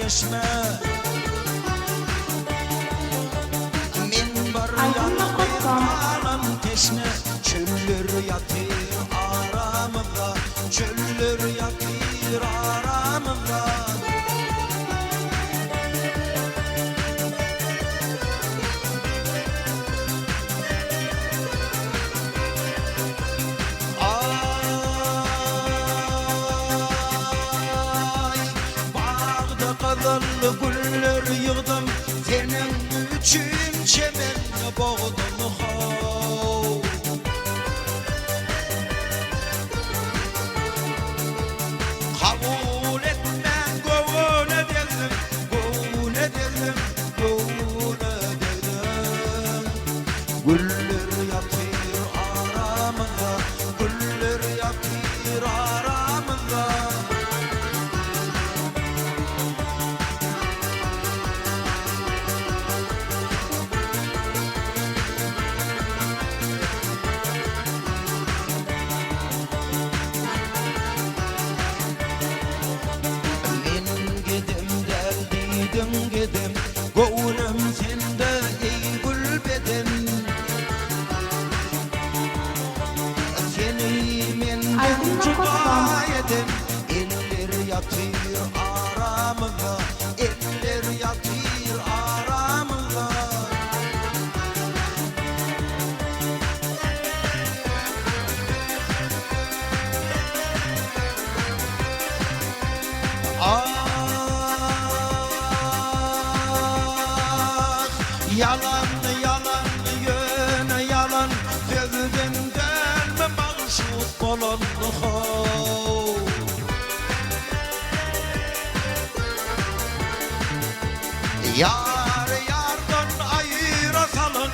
çeşme. Min bir yalan teşne, çöller yatır aramında, çöller yatır aramında. Güller yığdım senin için, çemenle boğdum hov. Kabul etmen gövün edelim, gövün edelim, gövün edelim. Güller yatır aramında, güller yatır aramında. Gidim gönlüm sende ey gülbeden, seni menden cüda edem. Eller yatır aramında, eller yatır aramında. Yalan yalan yöne yalan, sözünden mi mahşut bolan hov. Yar yardan ayıra salın,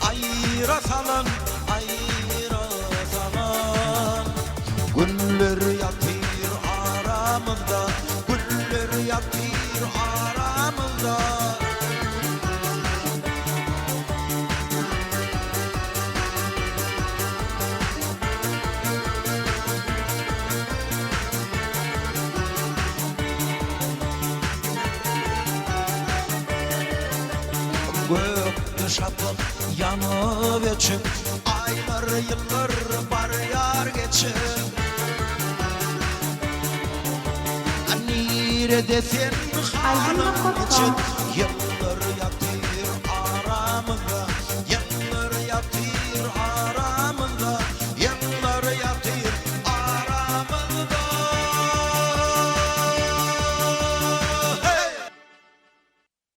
ayıra salın, ayıra salın. Güller yatır aramında, güller yatır aramında. Gökte şapıp yanıp geçip, aylar yıllar var yar geçip. Nerede sen hanım için, yıllar yatır aramında.